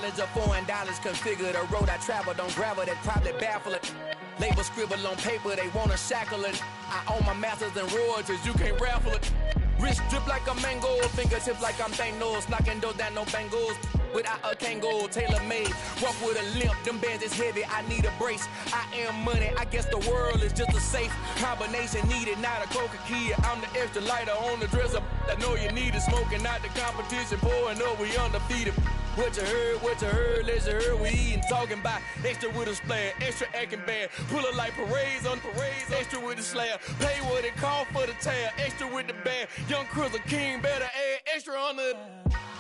Knowledge of foreign dollars configure the road I travel. Don't gravel that probably baffle it. Label scribble on paper, they wanna shackle it. I own my masters and royalties, you can't raffle it. Wrist drip like a mango, fingertips like I'm Thanos. Knocking doors down, no bangles. Without a Kango, tailor-made. Walk with a limp, them bands is heavy, I need a brace. I am money, I guess the world is just a safe combination needed, not a coca key. I'm the extra lighter on the dresser. I know you need it, smoking out the competition, pouring up, we undefeated. What you heard, let's heard, we eating, talking about extra with a splash, extra acting bad. Pull it like parades on parades, extra with the slab. Pay what it cost for the tab, extra with the bag. Young Cruiser King, better add extra on the.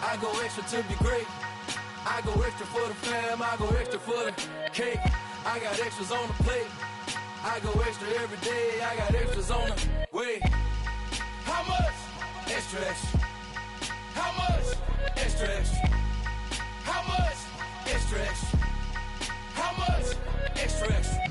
I go extra to be great. I go extra for the fam, I go extra for the cake. I got extras on the plate. I go extra every day, I got extras on the way. How much? Extra, extra. How much? Extra, extra. How much? Extra, extra. How much? Extra, extra.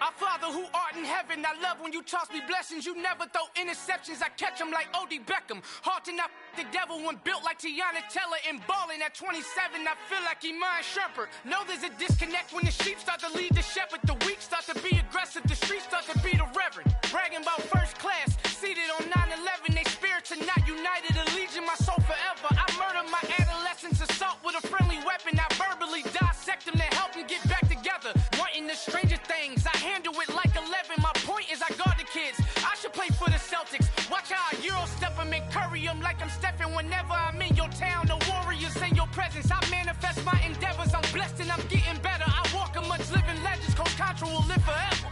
Our Father who art in heaven, I love when you toss me blessings. You never throw interceptions, I catch them like O.D. Beckham. Hard to not the devil when built like Tiana Teller. And balling at 27, I feel like Iman Shumpert. Know there's a disconnect when the sheep start to lead the shepherd. The weak start to be aggressive, the streets start to be the reverend. Bragging about first class, seated on 9/11. They spirits are not united, a legion, my soul forever. I murder my adolescence, assault with a friendly weapon. I verbally dissect them to help them get back together. Wanting the stranger things, I handle it like 11. My point is I guard the kids. I should play for the Celtics. Watch how I Euro step them and curry them like I'm Stephen. Whenever I'm in your town, the Warriors in your presence. I manifest my endeavors. I'm blessed and I'm getting better. I walk amongst living legends. Coach Contra will live forever.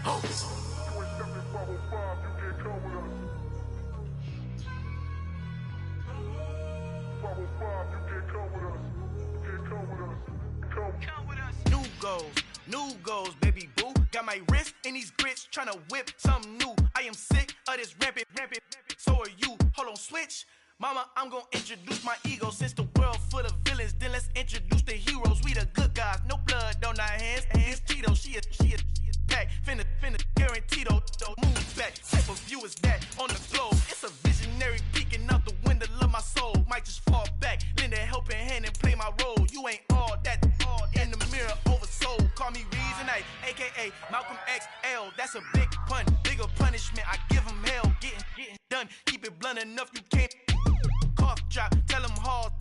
Oh. New goals, baby boo. Got my wrist in these grits, tryna whip something new. I am sick of this rampant. So are you. Hold on, switch. Mama, I'm gonna introduce my ego. Since the world full of villains, then let's introduce the heroes. We the good guys, no blood on our hands. Hands Tito, she a pack. Finna, guaranteed move back. Type of view is that on the globe. It's a visionary peeking out the window of my soul. Might just fall back, lend a helping hand and play my role. You ain't all that in the mirror oversold. Call me Reason A, aka Malcolm XL. That's a big pun, bigger punishment. I give him hell, getting done. Keep it blunt enough, you can't cough drop. Tell him hard.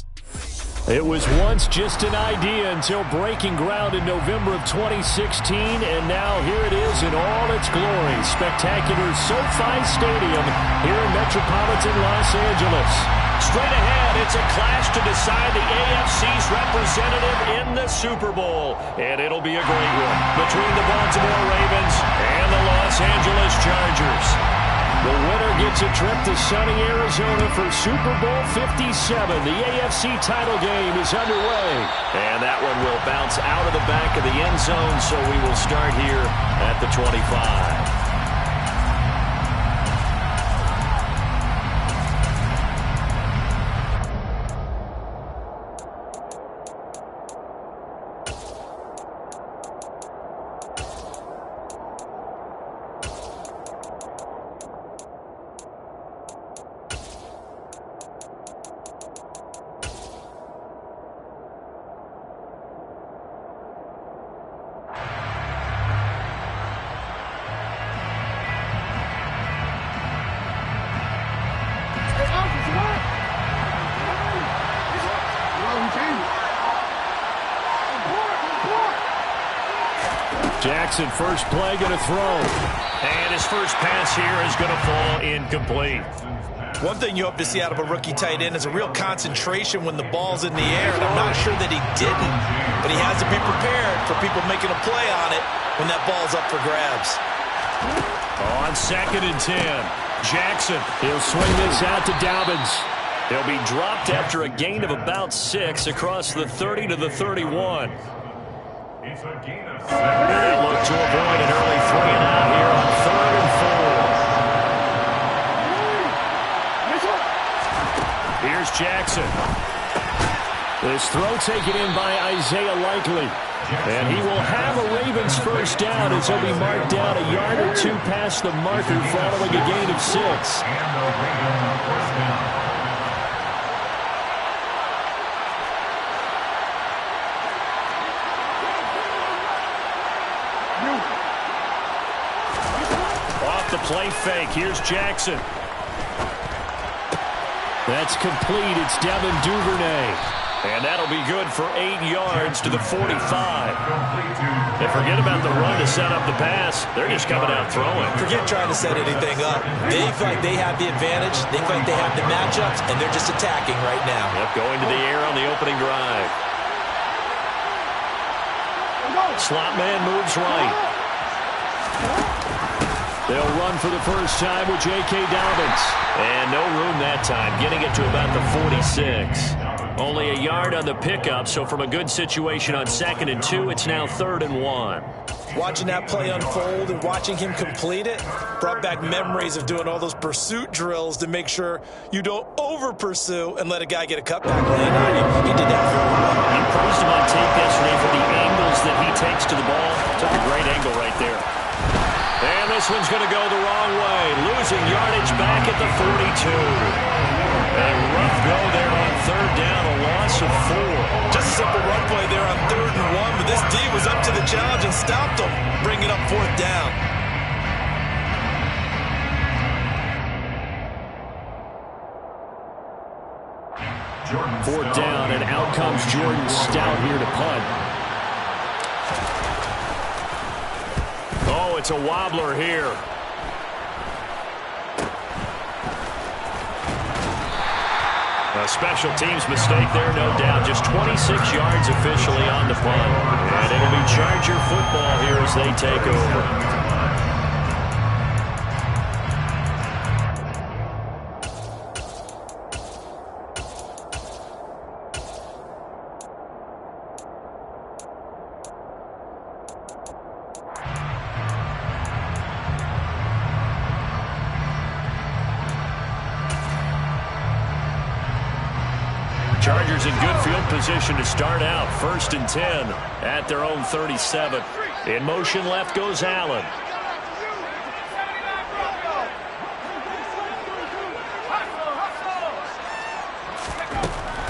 It was once just an idea until breaking ground in November of 2016, and now here it is in all its glory. Spectacular SoFi Stadium here in metropolitan Los Angeles. Straight ahead, it's a clash to decide the AFC's representative in the Super Bowl, and it'll be a great one between the Baltimore Ravens and the Los Angeles Chargers. The winner gets a trip to sunny Arizona for Super Bowl 57. The AFC title game is underway. And that one will bounce out of the back of the end zone, so we will start here at the 25. Jackson, first play, going to throw. And his first pass here is going to fall incomplete. One thing you hope to see out of a rookie tight end is a real concentration when the ball's in the air, and I'm not sure that he didn't, but he has to be prepared for people making a play on it when that ball's up for grabs. On 2nd and 10, Jackson, he'll swing this out to Dobbins. He'll be dropped after a gain of about 6 across the 30 to the 31. They look to avoid an early 3-and-out here on 3rd and 4. Here's Jackson. This throw taken in by Isaiah Likely. And he will have a Ravens first down as he'll be marked down a yard or two past the marker following a gain of 6. Off the play fake. Here's Jackson. That's complete. It's Devin Duvernay. And that'll be good for 8 yards to the 45. And forget about the run to set up the pass. They're just coming out throwing. Forget trying to set anything up. They feel like they have the advantage. They feel like they have the matchups, and they're just attacking right now. Yep, going to the air on the opening drive. Slot man moves right. They'll run for the first time with J.K. Dobbins. And no room that time, getting it to about the 46. Only a yard on the pickup, so from a good situation on 2nd and 2, it's now 3rd and 1. Watching that play unfold and watching him complete it brought back memories of doing all those pursuit drills to make sure you don't over-pursue and let a guy get a cutback lane on you. He did that very well. He praised him on tape yesterday for the angles that he takes to the ball. Took a great angle right there. And this one's going to go the wrong way. Losing yardage back at the 42. A rough go there on 3rd down, a loss of 4. Just a simple run play there on 3rd and 1, but this D was up to the challenge and stopped him, bringing up 4th down. Fourth down, and out comes Jordan Stout here to punt. Oh, it's a wobbler here. A special teams mistake there, no doubt. Just 26 yards officially on the punt. And it'll be Charger football here as they take over. Chargers in good field position to start out. 1st and 10 at their own 37. In motion left goes Allen.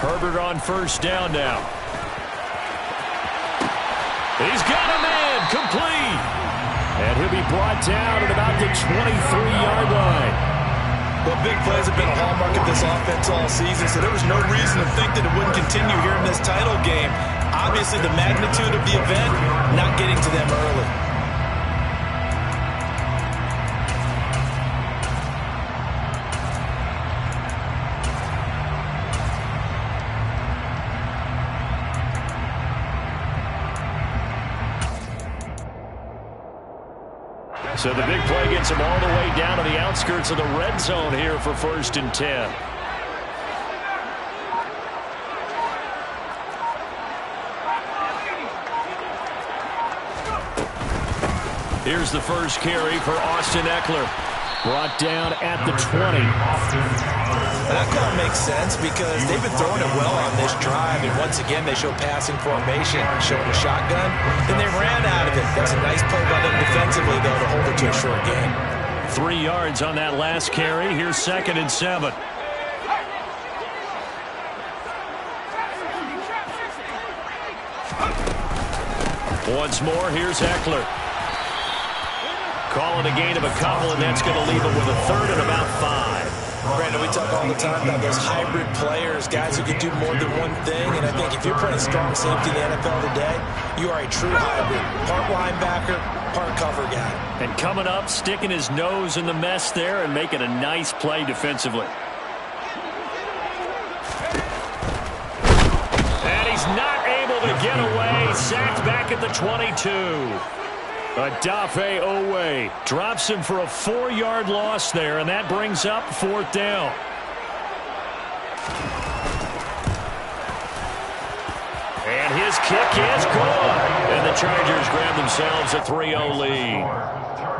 Herbert on 1st down now. He's got a man complete. And he'll be brought down at about the 23-yard line. Well, big plays have been a hallmark of this offense all season, so there was no reason to think that it wouldn't continue here in this title game. Obviously, the magnitude of the event, not getting to them early. So the big play gets him all the way down to the outskirts of the red zone here for 1st and 10. Here's the first carry for Austin Eckler. Brought down at the 20. That kind of makes sense because they've been throwing it well on this drive, and once again they show passing formation, showing a shotgun, and they ran out of it. That's a nice play by them defensively, though, to hold it to a short game. 3 yards on that last carry. Here's 2nd and 7. Once more, here's Eckler. Calling a gain of a couple, and that's going to leave him with a 3rd and about 5. Brandon, we talk all the time about those hybrid players, guys who can do more than one thing, and I think if you're playing strong safety in the NFL today, you are a true hybrid. Part linebacker, part cover guy. And coming up, sticking his nose in the mess there and making a nice play defensively. And he's not able to get away. Sacked back at the 22. Odafe Oweh drops him for a 4-yard loss there, and that brings up 4th down. And his kick is good. And the the Chargers grab themselves a 3-0 lead.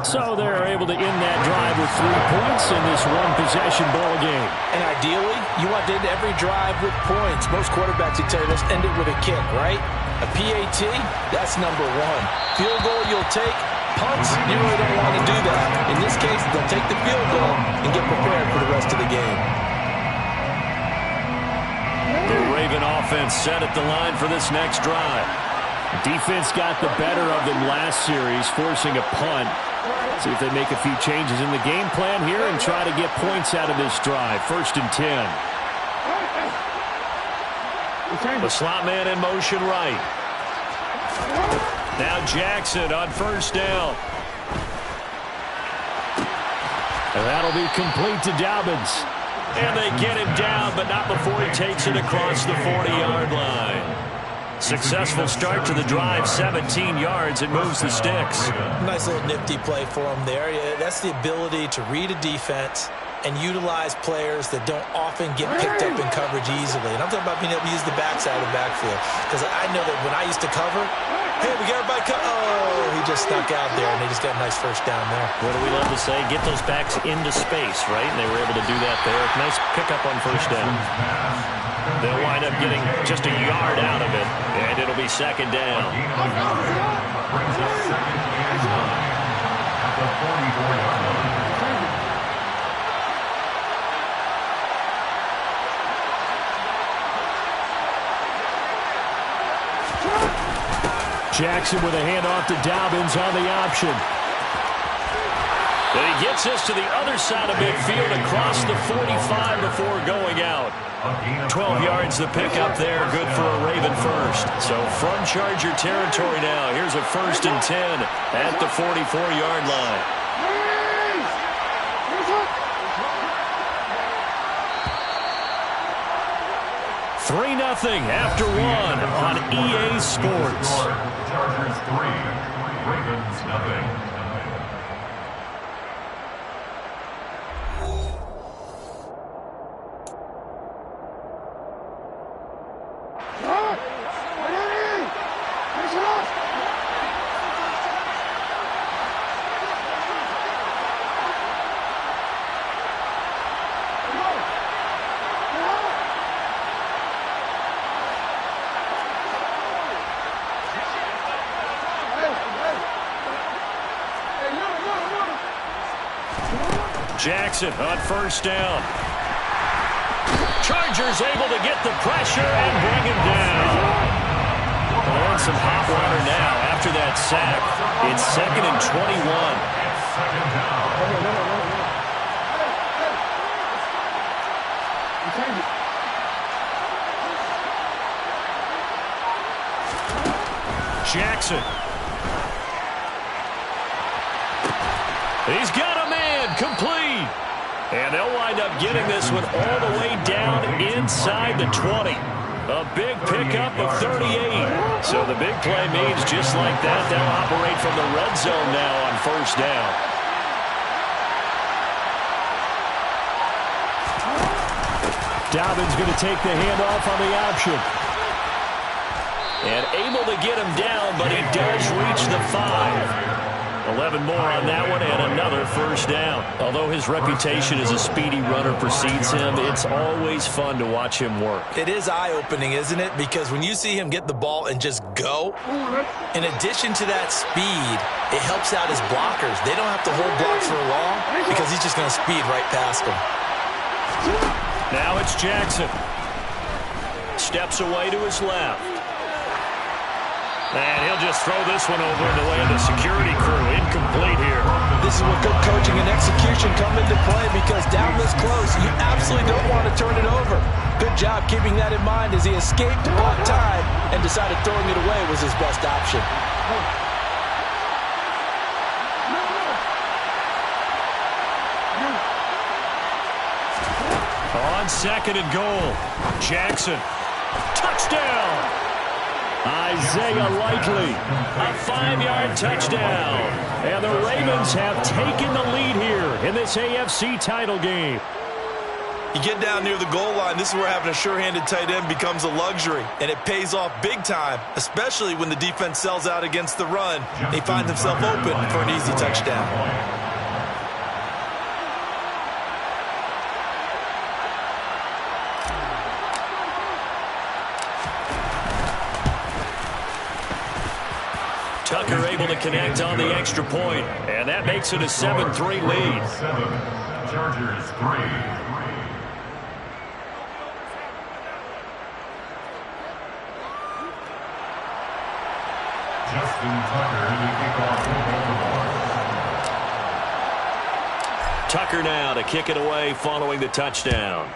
So they're able to end that drive with 3 points in this one-possession ball game. And ideally, you want to end every drive with points. Most quarterbacks would tell you, let's end it with a kick, right? A PAT, that's number 1. Field goal you'll take. Punts, you really don't want to do that. In this case, they'll take the field goal and get prepared for the rest of the game. The Raven offense set at the line for this next drive. Defense got the better of them last series, forcing a punt. See if they make a few changes in the game plan here and try to get points out of this drive. 1st and 10. The slot man in motion right. Now Jackson on 1st down. And that'll be complete to Dobbins. And they get him down, but not before he takes it across the 40-yard line. Successful start to the drive, 17 yards. It moves the sticks. Nice little nifty play for him there. That's the ability to read a defense and utilize players that don't often get picked up in coverage easily. And I'm talking about being able to use the backside of the backfield. Because I know that when I used to cover, hey, we got everybody oh, he just snuck out there, and they just got a nice 1st down there. What do we love to say? Get those backs into space, right? And they were able to do that there. Nice pickup on 1st down. They'll wind up getting just a yard out of it, and it'll be 2nd down. Jackson with a handoff to Dobbins on the option. And he gets us to the other side of midfield across the 45 before going out. 12 yards the pickup there, good for a Raven first. So from Charger territory now, here's a 1st and 10 at the 44-yard line. Three 3-0 after 1 on EA Sports. Chargers 3, Ravens nothing. Jackson on 1st down. Chargers able to get the pressure and bring him down. And some hot water now after that sack. It's 2nd and 21. Jackson. He's got a man complete. And they'll wind up getting this one all the way down inside the 20. A big pickup of 38. So the big play means just like that, they'll operate from the red zone now on 1st down. Dobbins going to take the handoff on the option. And able to get him down, but he does reach the 5. 11 more on that one and another 1st down. Although his reputation as a speedy runner precedes him, it's always fun to watch him work. It is eye-opening, isn't it? Because when you see him get the ball and just go, in addition to that speed, it helps out his blockers. They don't have to hold blocks for long because he's just going to speed right past them. Now it's Jackson. Steps away to his left. And he'll just throw this one over in the way of the security crew. Incomplete here. This is where good coaching and execution come into play because down this close, you absolutely don't want to turn it over. Good job keeping that in mind as he escaped on time and decided throwing it away was his best option. On 2nd and goal, Jackson. Touchdown! Isaiah Likely, a 5-yard touchdown. And the Ravens have taken the lead here in this AFC title game. You get down near the goal line, this is where having a sure-handed tight end becomes a luxury, and it pays off big time, especially when the defense sells out against the run. He finds himself open for an easy touchdown. Tucker able to connect on the extra point, and that makes it a 7-3 lead. 7, Chargers 3. Justin Tucker, the kickoff for Baltimore. Tucker now to kick it away following the touchdown.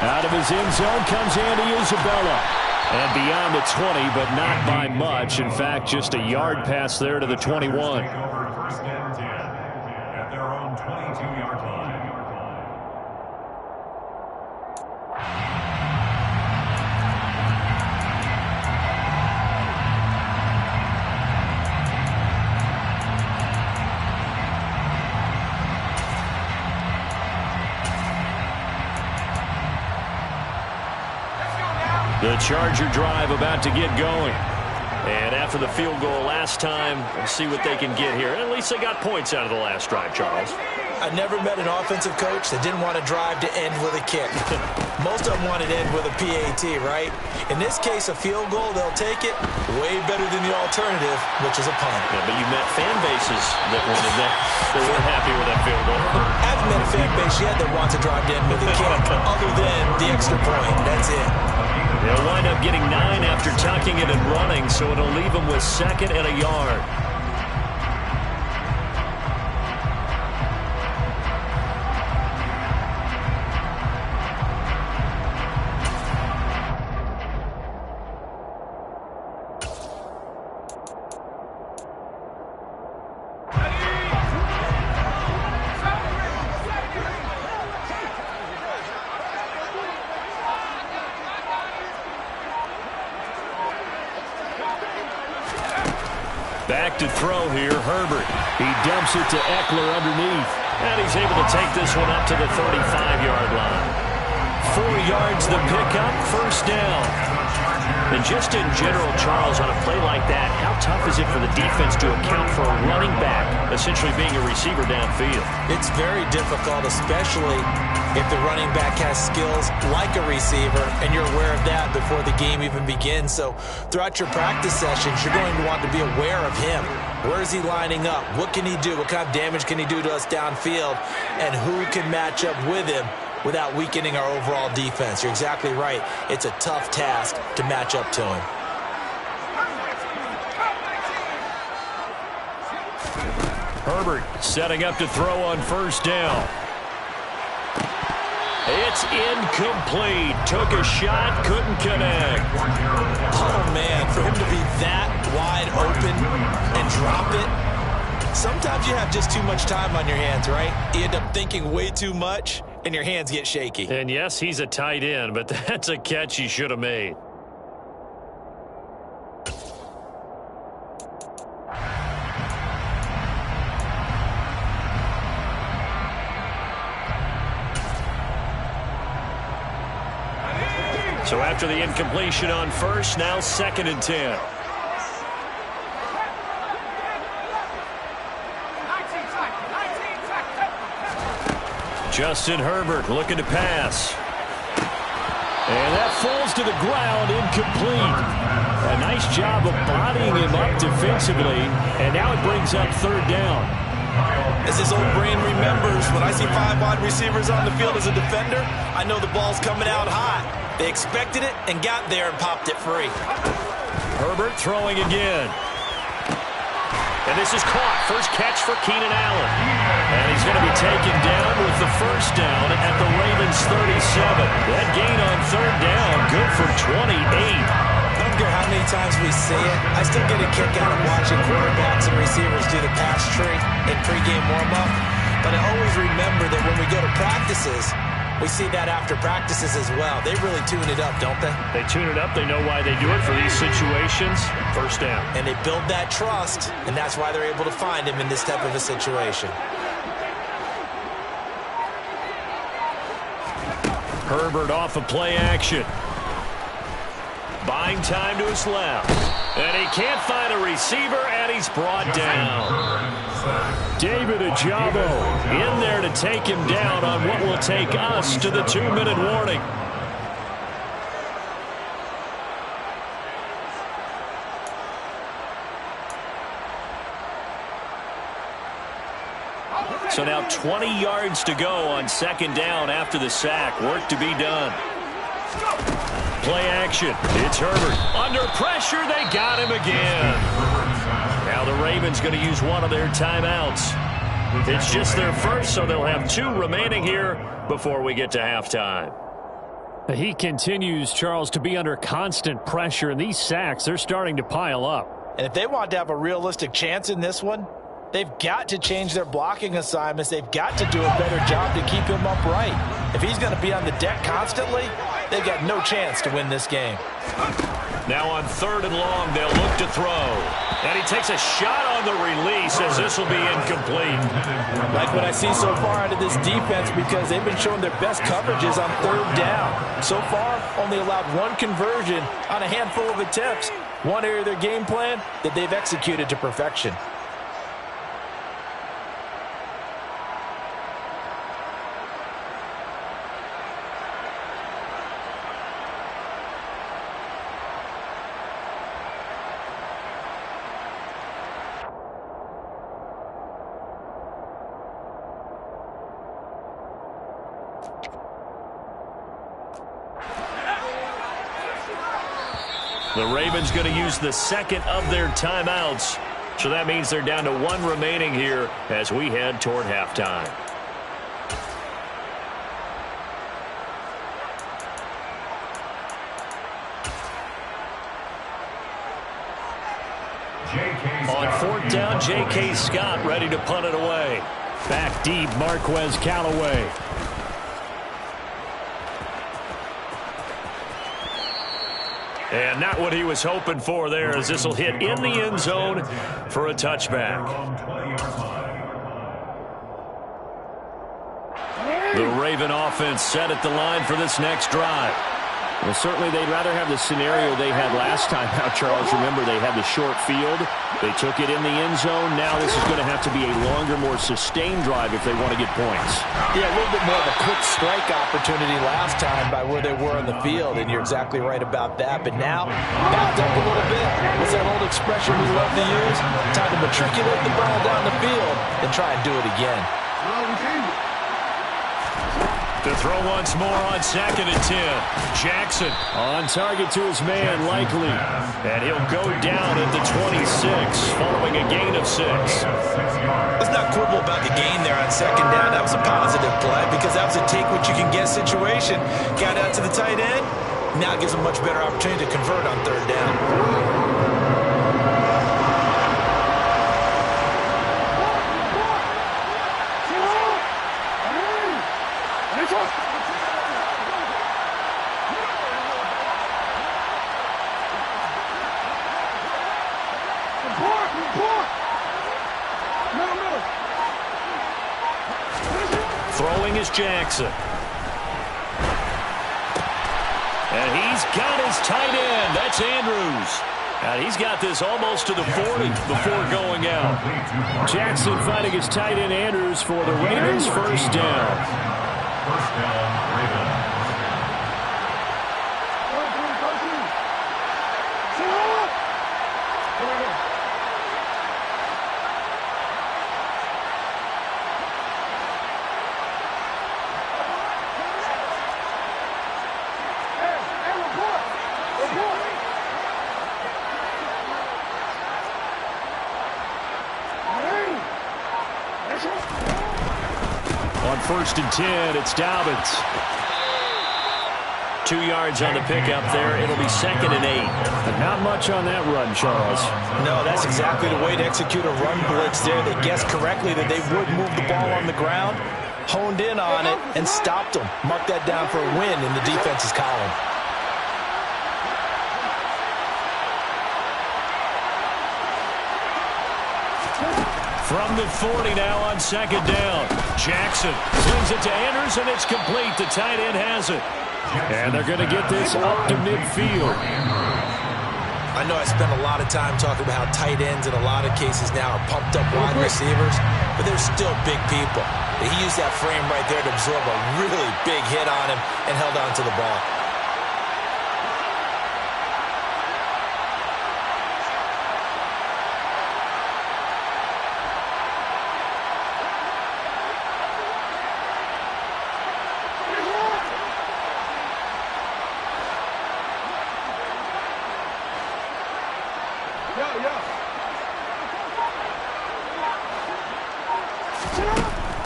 Out of his end zone comes Andy Isabella. And beyond the 20, but not by much. In fact, just a yard pass there to the 21. Take over first and 10 at their own 22-yard line. The Charger drive about to get going. And after the field goal last time, we'll see what they can get here. At least they got points out of the last drive, Charles. I never met an offensive coach that didn't want to drive to end with a kick. Most of them want to end with a PAT, right? In this case, a field goal, they'll take it. Way better than the alternative, which is a punt. Yeah, but you met fan bases that wanted that. They weren't happy with that field goal. I haven't met a fan base yet that wants to drive to end with a kick, other than the extra point. That's it. They'll wind up getting 9 after tucking it and running, so it'll leave them with 2nd and a yard. Back to throw here, Herbert. He dumps it to Eckler underneath. And he's able to take this one up to the 35-yard line. 4 yards the pickup, first down. And just in general, Charles, on a play like that, how tough is it for the defense to account for a running back essentially being a receiver downfield? It's very difficult, especially if the running back has skills like a receiver, and you're aware of that before the game even begins. So throughout your practice sessions, you're going to want to be aware of him. Where is he lining up? What can he do? What kind of damage can he do to us downfield? And who can match up with him without weakening our overall defense? You're exactly right. It's a tough task to match up to him. Herbert setting up to throw on first down. It's incomplete. Took a shot, couldn't connect. Oh, man, for him to be that wide open and drop it. Sometimes you have just too much time on your hands, right? You end up thinking way too much, and your hands get shaky. And yes, he's a tight end, but that's a catch he should have made. So after the incompletion on first, now 2nd and 10. Justin Herbert looking to pass. And that falls to the ground, incomplete. A nice job of bodying him up defensively, and now it brings up 3rd down. As his old brain remembers, when I see 5 wide receivers on the field as a defender, I know the ball's coming out hot. They expected it and got there and popped it free. Herbert throwing again. And this is caught. First catch for Keenan Allen. And he's going to be taken down with the first down at the Ravens 37. That gain on 3rd down, good for 28. I don't care how many times we say it, I still get a kick out of watching quarterbacks and receivers do the pass tree in pregame warm-up. But I always remember that when we go to practices, We see that after practices as well. They really tune it up, don't they? They tune it up. They know why they do it for these situations. First down. And they build that trust, and that's why they're able to find him in this type of a situation. Herbert off of play action. Buying time to his left. And he can't find a receiver, and he's brought down. David Ojabo in there to take him down on what will take us to the 2-minute warning. So now 20 yards to go on second down after the sack. Work to be done. Play action. It's Herbert. Under pressure, they got him again. Now the Ravens going to use one of their timeouts. It's just their first, so they'll have 2 remaining here before we get to halftime. He continues, Charles, to be under constant pressure, and these sacks, they're starting to pile up. And if they want to have a realistic chance in this one, they've got to change their blocking assignments. They've got to do a better job to keep him upright. If he's going to be on the deck constantly, they've got no chance to win this game. Now on 3rd and long, they'll look to throw. And he takes a shot on the release as this will be incomplete. Like what I see so far out of this defense, because they've been showing their best coverages on 3rd down. So far, only allowed 1 conversion on a handful of attempts. One area of their game plan that they've executed to perfection. The Ravens going to use the second of their timeouts. So that means they're down to 1 remaining here as we head toward halftime. On 4th down, J.K. Scott ready to punt it away. Back deep, Marquez Callaway. And not what he was hoping for there, as this will hit in the end zone for a touchback. The Raven offense set at the line for this next drive. Well, certainly they'd rather have the scenario they had last time out, Charles. Remember, they had the short field. They took it in the end zone. Now this is going to have to be a longer, more sustained drive if they want to get points. Yeah, a little bit more of a quick strike opportunity last time by where they were on the field, and you're exactly right about that. But now, backed up a little bit. What's that old expression we love to use? Time to matriculate the ball down the field and try and do it again. To throw once more on 2nd and 10. Jackson on target to his man, Likely. And he'll go down at the 26, following a gain of 6. Let's not quibble about the gain there on 2nd down. That was a positive play because that was a take-what-you-can-get situation. Got out to the tight end. Now it gives them a much better opportunity to convert on 3rd down. Throwing is Jackson. And he's got his tight end. That's Andrews. And he's got this almost to the 40 before going out. Jackson finding his tight end Andrews for the Ravens' first down. First down, Ravens. On 1st and 10, it's Dobbins. 2 yards on the pickup there. It'll be 2nd and 8. But not much on that run, Charles. No, that's exactly the way to execute a run blitz there. They guessed correctly that they would move the ball on the ground. honed in on it and stopped them. Mark that down for a win in the defense's column. From the 40 now on second down. Jackson slings it to Anders, and it's complete. The tight end has it. And they're going to get this up to midfield. I know I spent a lot of time talking about how tight ends in a lot of cases now are pumped up wide receivers, but they're still big people. He used that frame right there to absorb a really big hit on him and held on to the ball.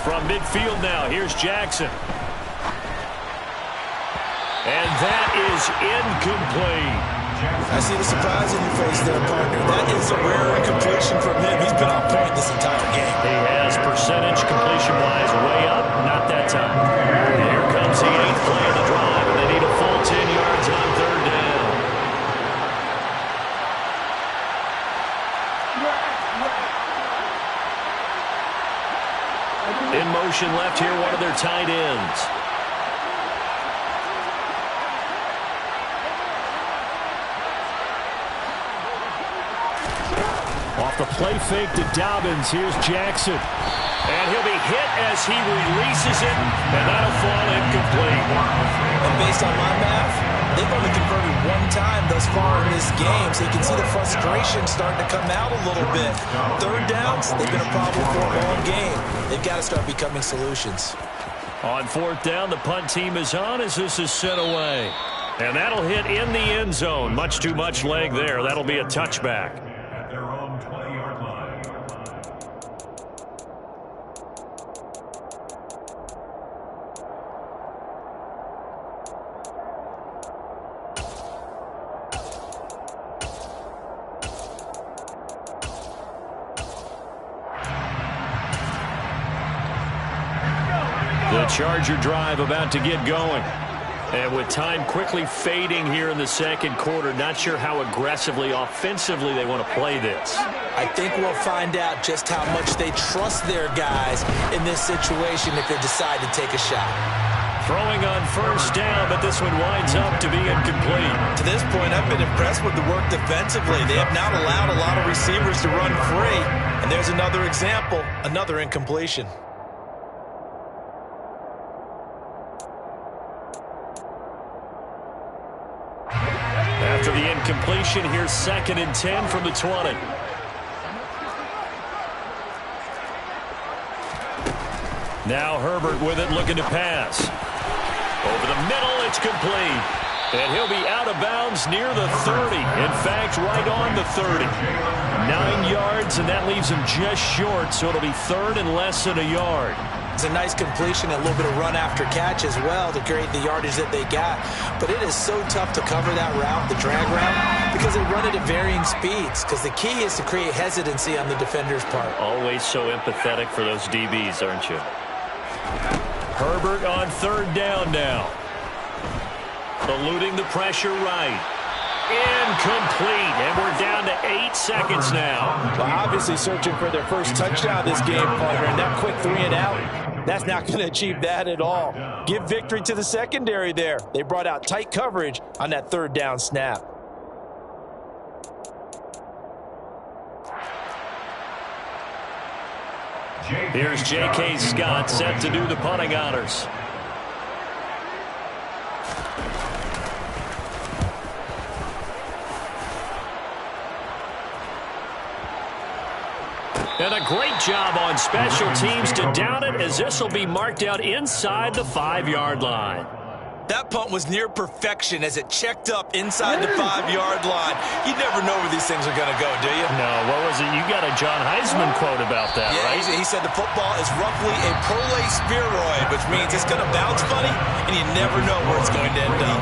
From midfield now, here's Jackson. And that is incomplete. I see the surprise in your face there, partner. That is a rare incompletion from him. He's been on point this entire game. He has percentage completion-wise way up. Not that time. Here comes the 8th play of the drive, and they need a full 10 yards on third down. In motion left here, one of their tight ends. Off the play fake to Dobbins, here's Jackson. And he'll be hit as he releases it, and that'll fall incomplete. And based on my math, they've only converted one time thus far in this game, so you can see the frustration starting to come out a little bit. Third downs, they've been a problem for them all game. They've got to start becoming solutions. On fourth down, the punt team is on as this is sent away. And that'll hit in the end zone. Much too much leg there. That'll be a touchback. At their own 20-yard line. The Charger drive about to get going. And with time quickly fading here in the second quarter, not sure how aggressively, offensively they want to play this. I think we'll find out just how much they trust their guys in this situation if they decide to take a shot. Throwing on first down, but this one winds up to be incomplete. To this point, I've been impressed with the work defensively. They have not allowed a lot of receivers to run free. And there's another example, another incompletion. After the incompletion, here's 2nd and 10 from the 20. Now Herbert with it, looking to pass. Over the middle, it's complete. And he'll be out of bounds near the 30. In fact, right on the 30. 9 yards, and that leaves him just short, so it'll be third and less than a yard. It's a nice completion and a little bit of run after catch as well to create the yardage that they got. But it is so tough to cover that route, the drag route, because they run it at varying speeds. Because the key is to create hesitancy on the defender's part. Always so empathetic for those DBs, aren't you? Herbert on third down now. Eluding the pressure right. Incomplete, and we're down to 8 seconds now. Well, obviously searching for their first touchdown this game, partner, and that quick 3 and out, that's not going to achieve that at all. Give victory to the secondary there. They brought out tight coverage on that third down snap. Here's J.K. Scott set to do the punting honors. And a great job on special teams to down it, as this will be marked out inside the 5-yard line. That punt was near perfection as it checked up inside the 5-yard line. You never know where these things are going to go, do you? No, what was it? You got a John Heisman quote about that, right? He said the football is roughly a prolate spheroid, which means it's going to bounce funny, and you never know where it's going to end up.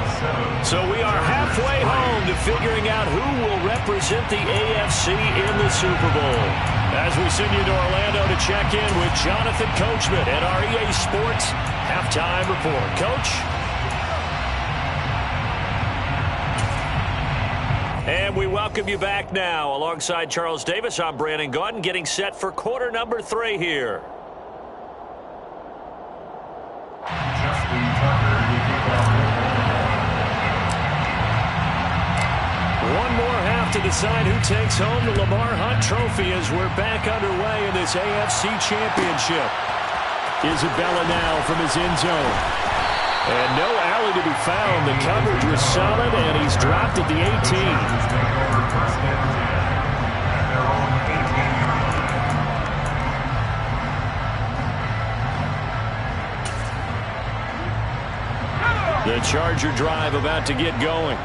So we are halfway home to figuring out who will represent the AFC in the Super Bowl. As we send you to Orlando to check in with Jonathan Coachman at our EA Sports Halftime Report. Coach? And we welcome you back now. Alongside Charles Davis, I'm Brandon Gaudin, getting set for quarter number 3 here. Justin Tucker, you kick off. One more half to decide who takes home the Lamar Hunt Trophy as we're back underway in this AFC Championship. Isabella now from his end zone. And no alley to be found. The coverage was solid, and he's dropped at the 18. The Charger drive about to get going.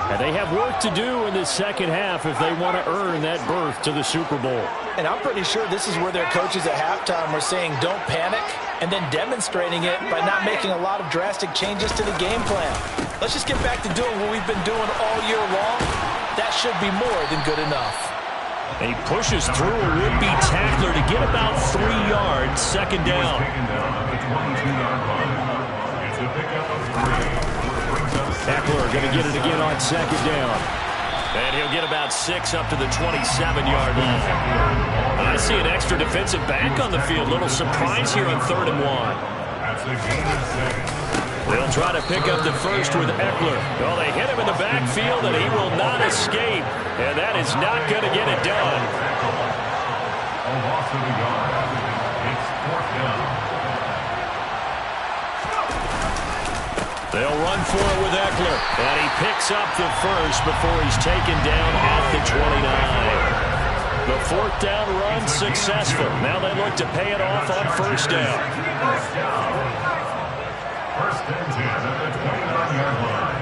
And they have work to do in the second half if they want to earn that berth to the Super Bowl. And I'm pretty sure this is where their coaches at halftime were saying don't panic, and then demonstrating it by not making a lot of drastic changes to the game plan. Let's just get back to doing what we've been doing all year long. That should be more than good enough. And he pushes through a would-be tackler to get about 3 yards, second down. Eckler going to get it again on second down. And he'll get about 6 up to the 27-yard line. I see an extra defensive back on the field. Little surprise here on 3rd and 1. They'll try to pick up the first with Eckler. Well, they hit him in the backfield, and he will not escape. And that is not going to get it done. A loss of a yard. It's 4th down. They'll run for it with Eckler. And he picks up the first before he's taken down at the 29. The 4th down run successful. Now they look to pay it off on 1st down. 1st and 10 at the 29-yard line.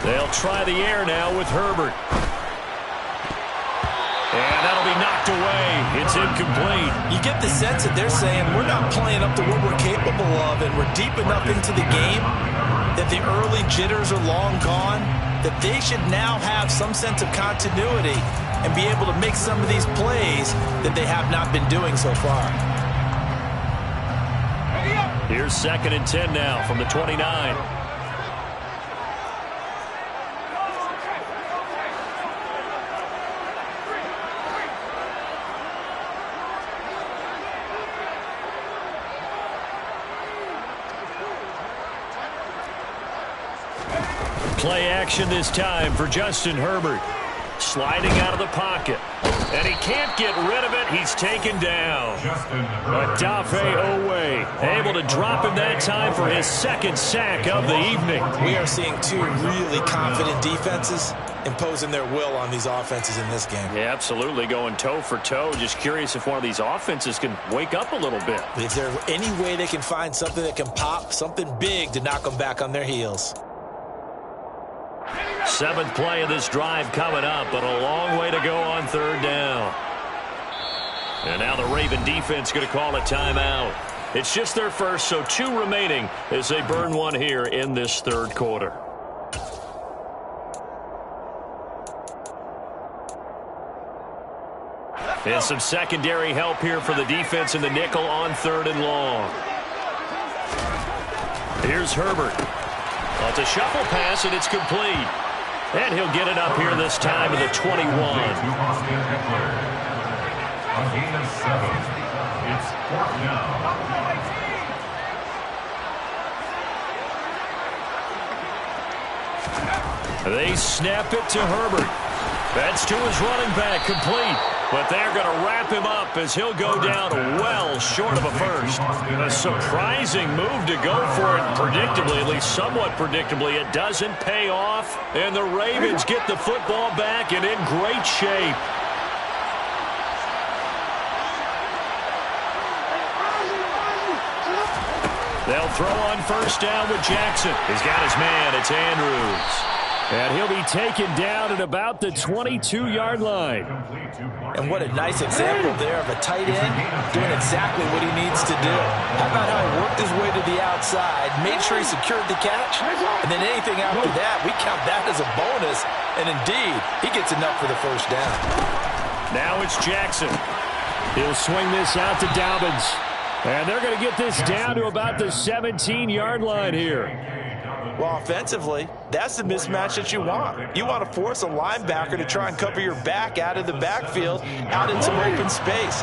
They'll try the air now with Herbert. And that'll be knocked away. It's incomplete. You get the sense that they're saying we're not playing up to what we're capable of, and we're deep enough into the game that the early jitters are long gone, that they should now have some sense of continuity and be able to make some of these plays that they have not been doing so far. Here's 2nd and 10 now from the 29. Play action this time for Justin Herbert. Sliding out of the pocket. And he can't get rid of it. He's taken down. Odafe Oweh able to drop him that time for his 2nd sack of the evening. We are seeing 2 really confident defenses imposing their will on these offenses in this game. Yeah, absolutely, going toe for toe. Just curious if one of these offenses can wake up a little bit. Is there any way they can find something that can pop, something big to knock them back on their heels? 7th play of this drive coming up, but a long way to go on 3rd down. And now the Raven defense going to call a timeout. It's just their first, so 2 remaining as they burn one here in this 3rd quarter. And some secondary help here for the defense in the nickel on 3rd and long. Here's Herbert. Well, it's a shuffle pass, and it's complete. And he'll get it up here this time to the 21. A gain of 7. It's 4th down. They snap it to Herbert. That's to his running back, complete. But they're going to wrap him up as he'll go down well short of a first. A surprising move to go for it predictably, at least somewhat predictably. It doesn't pay off, and the Ravens get the football back and in great shape. They'll throw on 1st down with Jackson. He's got his man. It's Andrews. And he'll be taken down at about the 22-yard line. And what a nice example there of a tight end doing exactly what he needs to do. How about how he worked his way to the outside, made sure he secured the catch, and then anything after that, we count that as a bonus. And indeed, he gets enough for the first down. Now it's Jackson. He'll swing this out to Dobbins. And they're going to get this down to about the 17-yard line here. Well, offensively, that's the mismatch that you want. You want to force a linebacker to try and cover your back out of the backfield, out in some open space.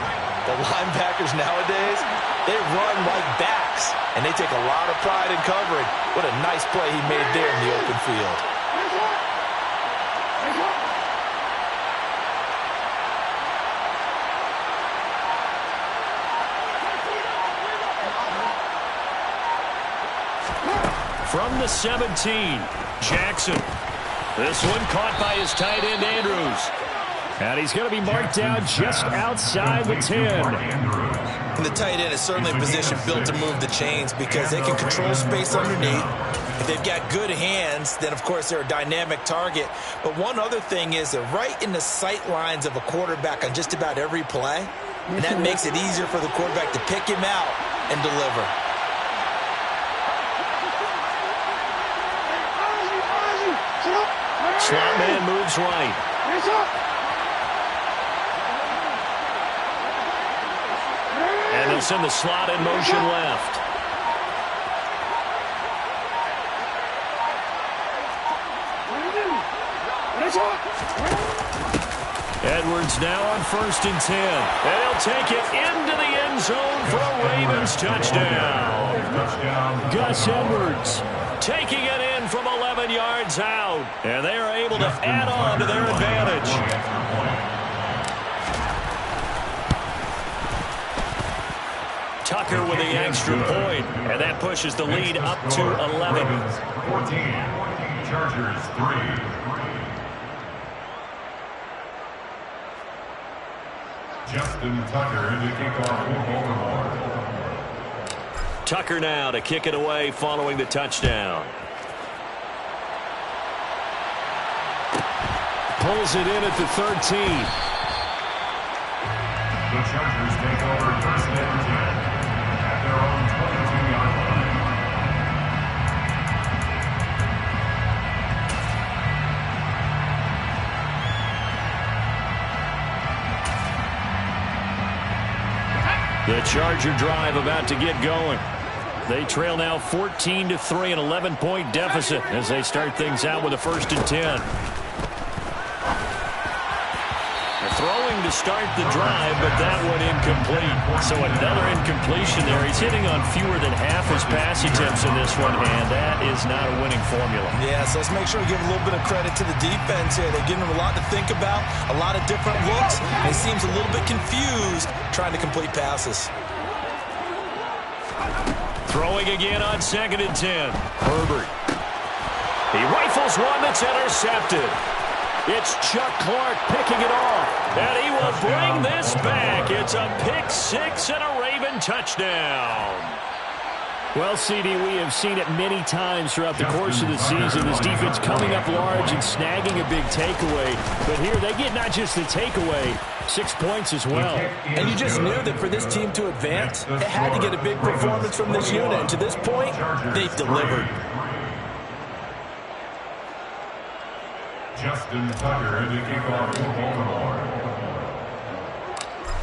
The linebackers nowadays, they run like backs, and they take a lot of pride in covering. What a nice play he made there in the open field. From the 17, Jackson. This one caught by his tight end, Andrews. And he's going to be marked down just outside the 10. And the tight end is certainly a position built to move the chains because they can control space underneath. If they've got good hands, then, of course, they're a dynamic target. But one other thing is they're right in the sight lines of a quarterback on just about every play. And that makes it easier for the quarterback to pick him out and deliver. Slot man moves right. And they'll send the slot in motion left. Edwards now on 1st and 10. And he'll take it into the end zone for a Ravens touchdown. Gus Edwards taking it in from 11 yards out. And they are able to add on to their advantage. Tucker with the extra point. And that pushes the lead up to 11. 14, Chargers 3. Justin Tucker to kick off for Baltimore. Tucker now to kick it away following the touchdown. Pulls it in at the 13. The Chargers take over 1st and 10 at their own 22-yard line. The Charger drive about to get going. They trail now 14-3, an 11-point deficit as they start things out with a 1st and 10. They're throwing to start the drive, but that one incomplete. So another incompletion there. He's hitting on fewer than half his pass attempts in this one, and that is not a winning formula. Yeah, so let's make sure we give a little bit of credit to the defense here. They're giving them a lot to think about, a lot of different looks, and he seems a little bit confused trying to complete passes. Throwing again on 2nd and 10. Herbert. He rifles one that's intercepted. It's Chuck Clark picking it off. And he will bring this back. It's a pick 6 and a Raven touchdown. Well, CD, we have seen it many times throughout the course of the season. This defense coming up large and snagging a big takeaway. But here they get not just the takeaway, 6 points as well. And you just knew that for this team to advance, it had to get a big performance from this unit. And to this point, they've delivered. Justin Tucker to kick off for Baltimore.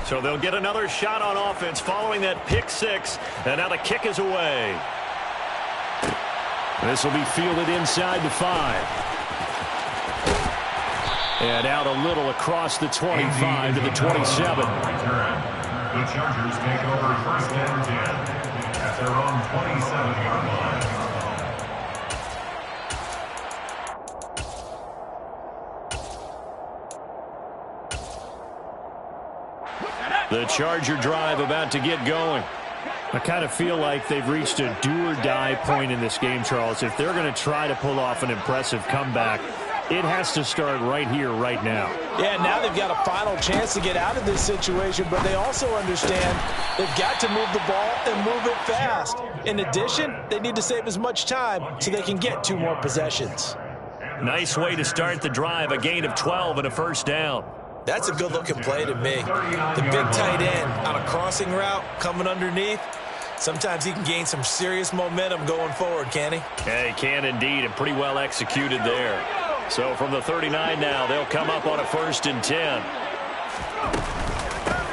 So they'll get another shot on offense following that pick 6. And now the kick is away. This will be fielded inside the 5. And out a little across the 25 to the 27. The Chargers take over 1st and 10 at their own 27-yard line. The Charger drive about to get going. I kind of feel like they've reached a do-or-die point in this game, Charles. If they're going to try to pull off an impressive comeback, it has to start right here, right now. Yeah, now they've got a final chance to get out of this situation, but they also understand they've got to move the ball and move it fast. In addition, they need to save as much time so they can get 2 more possessions. Nice way to start the drive, a gain of 12 and a first down. That's a good-looking play to me. The big tight end on a crossing route coming underneath, sometimes he can gain some serious momentum going forward, can he? Yeah, he can indeed, and pretty well executed there. So from the 39 now, they'll come up on a 1st and 10.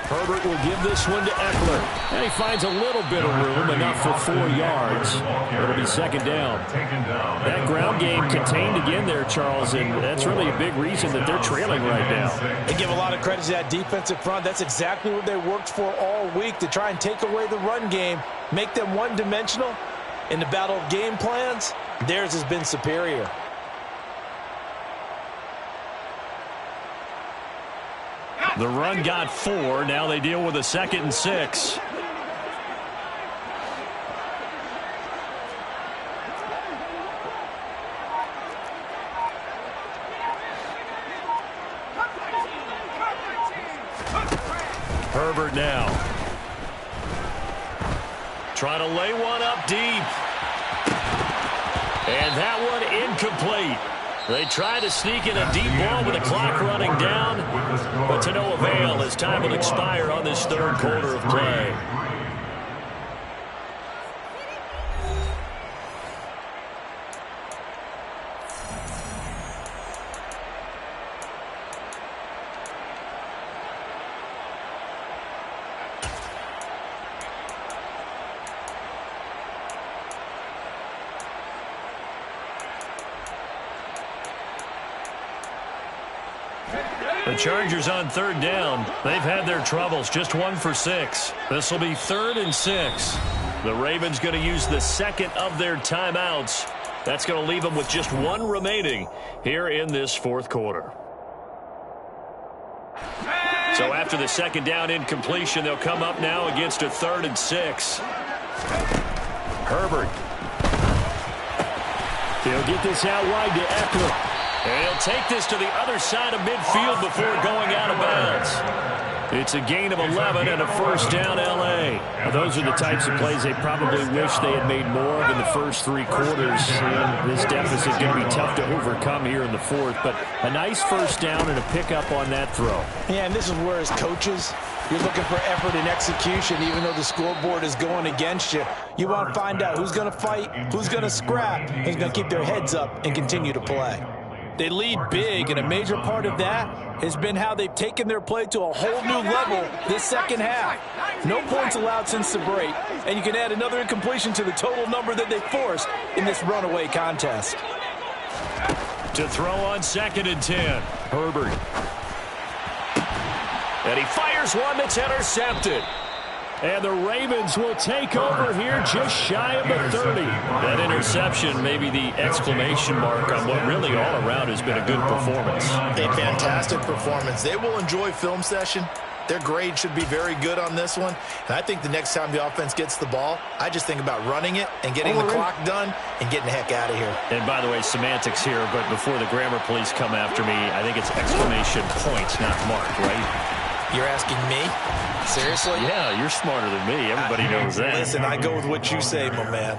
Herbert will give this one to Eckler. And he finds a little bit of room, enough for 4 yards. It'll be 2nd down. That ground game contained again there, Charles, and that's really a big reason that they're trailing right now. They give a lot of credit to that defensive front. That's exactly what they worked for all week, to try and take away the run game, make them one-dimensional. In the battle of game plans, theirs has been superior. The run got 4. Now they deal with a 2nd and 6. Herbert now. Trying to lay one up deep. And that one incomplete. They try to sneak in a deep ball with the clock running down, but to no avail as time will expire on this 3rd quarter of play. The Chargers on 3rd down. They've had their troubles, just 1 for 6. This will be 3rd and 6. The Ravens going to use the 2nd of their timeouts. That's going to leave them with just 1 remaining here in this 4th quarter. So after the 2nd down incompletion, they'll come up now against a 3rd and 6. Herbert. He'll get this out wide to Eckler. And he'll take this to the other side of midfield before going out of bounds. It's a gain of 11 and a 1st down, L.A. Well, those are the types of plays they probably wish they had made more of in the first 3 quarters. And this deficit is going to be tough to overcome here in the 4th. But a nice 1st down and a pickup on that throw. Yeah, and this is where, as coaches, you're looking for effort and execution, even though the scoreboard is going against you. You want to find out who's going to fight, who's going to scrap, and who's going to keep their heads up and continue to play. They lead big, and a major part of that has been how they've taken their play to a whole new level this 2nd half. No points allowed since the break, and you can add another incompletion to the total number that they forced in this runaway contest. To throw on 2nd and 10, Herbert. And he fires one that's intercepted. And the Ravens will take over here just shy of the 30. That interception may be the exclamation mark on what really all around has been a good performance. A fantastic performance. They will enjoy film session. Their grade should be very good on this one. And I think the next time the offense gets the ball, I just think about running it and getting the clock done and getting the heck out of here. And by the way, semantics here, but before the grammar police come after me, I think it's exclamation points, not mark, right? You're asking me? Seriously? Yeah, you're smarter than me. Everybody knows that. Listen, I go with what you say, my man.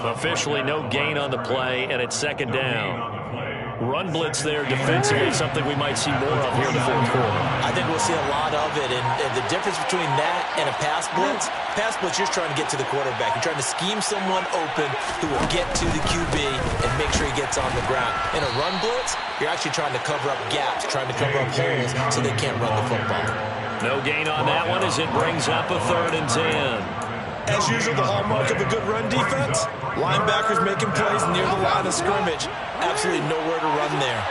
Officially no gain on the play, and it's 2nd down. Run blitz there defensively, something we might see more of here in the 4th quarter. I think we'll see a lot of it, and the difference between that and a pass blitz, you're just trying to get to the quarterback. You're trying to scheme someone open who will get to the QB and make sure he gets on the ground. In a run blitz, you're actually trying to cover up gaps, trying to cover up holes so they can't run the football. No gain on that one as it brings up a 3rd and 10. As usual, the hallmark of a good run defense, linebackers making plays near the line of scrimmage. Absolutely nowhere to run there.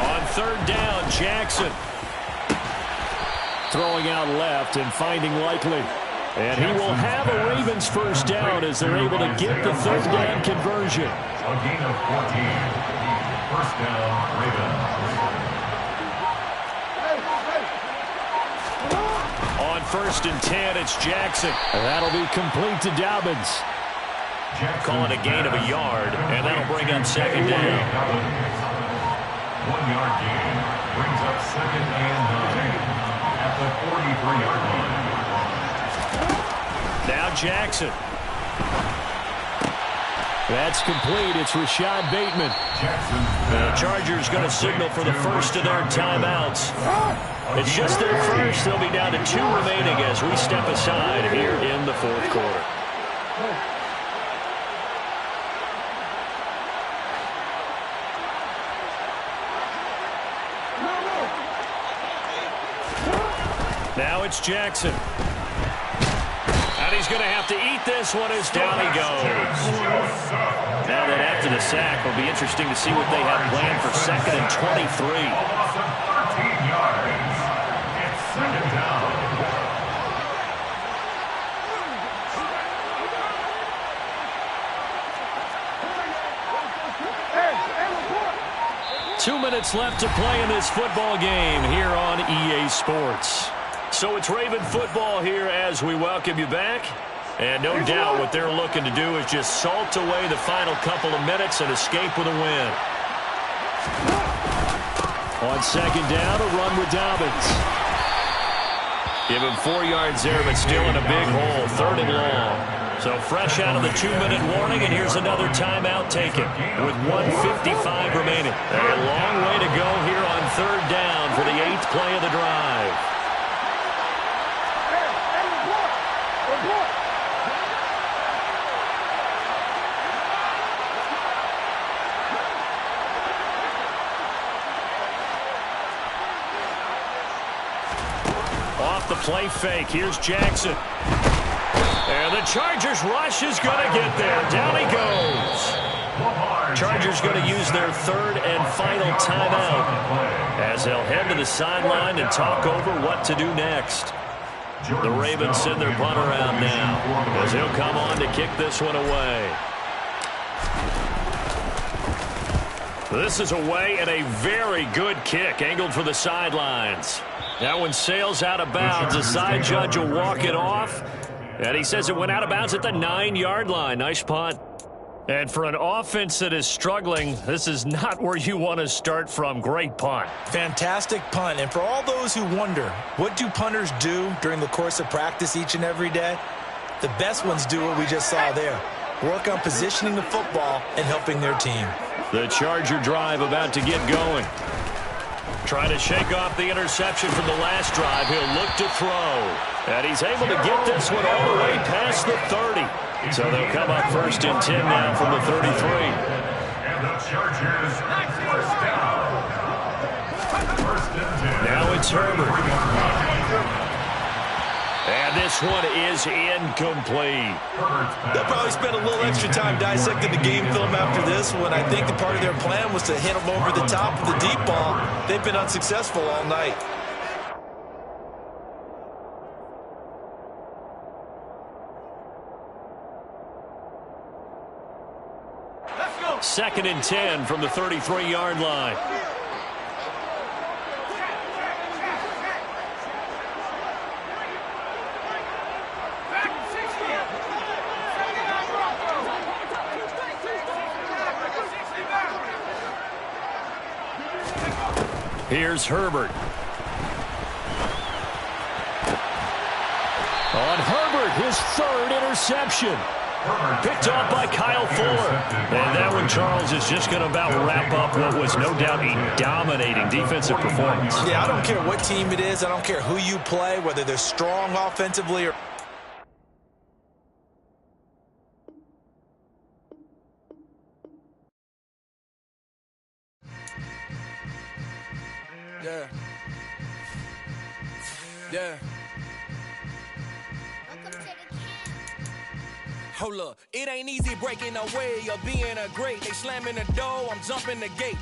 On 3rd down, Jackson. Throwing out left and finding Likely. And he will have a Ravens 1st down as they're able to get the 3rd down conversion. A gain of 14. 1st down, Ravens. On 1st and 10, it's Jackson. And that'll be complete to Dobbins. Calling a gain of a yard, and that'll bring up 2nd down. 1 yard gain brings up 2nd and 9 at the 43-yard line. Now Jackson. That's complete. It's Rashad Bateman. The Chargers going to signal for the first of their timeouts. It's just their first. They'll be down to 2 remaining as we step aside here in the fourth quarter. Now it's Jackson. And he's going to have to eat this one as down he goes. Now that after the sack, it'll be interesting to see what they have planned for 2nd and 23. 13 yards. It's 2nd down. 2 minutes left to play in this football game here on EA Sports. So it's Raven football here as we welcome you back. And no doubt what they're looking to do is just salt away the final couple of minutes and escape with a win. On 2nd down, a run with Dobbins. Give him 4 yards there, but still in a big hole, 3rd and long. So fresh out of the 2-minute warning, and here's another timeout taken with 1:55 remaining. A long way to go here on 3rd down for the 8th play of the drive. Off the play fake, here's Jackson. And the Chargers rush is going to get there. Down he goes. Chargers going to use their 3rd and final timeout as they'll head to the sideline and talk over what to do next. The Ravens send their punt around now as he'll come on to kick this one away. This is away and a very good kick angled for the sidelines. That one sails out of bounds. The side judge will walk it off. And he says it went out of bounds at the 9-yard line. Nice punt. And for an offense that is struggling, this is not where you want to start from. Great punt. Fantastic punt. And for all those who wonder, what do punters do during the course of practice each and every day? The best ones do what we just saw there. Work on positioning the football and helping their team. The Charger drive about to get going. Trying to shake off the interception from the last drive. He'll look to throw. And he's able to get this one all the way past the 30. So they'll come up 1st and 10 now from the 33. And the Chargers first down. 1st and 10. Now it's Herbert. And this one is incomplete. They'll probably spend a little extra time dissecting the game film after this one. I think the part of their plan was to hit them over the top of the deep ball. They've been unsuccessful all night. Let's go. 2nd and 10 from the 33-yard line. Here's Herbert. On Herbert, his 3rd interception. Picked off by Kyle Fuller. And that one, Charles, is just going to about wrap up what was no doubt a dominating defensive performance. Yeah, I don't care what team it is. I don't care who you play, whether they're strong offensively or... Yeah. Hold up, it ain't easy breaking away or being a great. They slamming the door, I'm jumping the gate.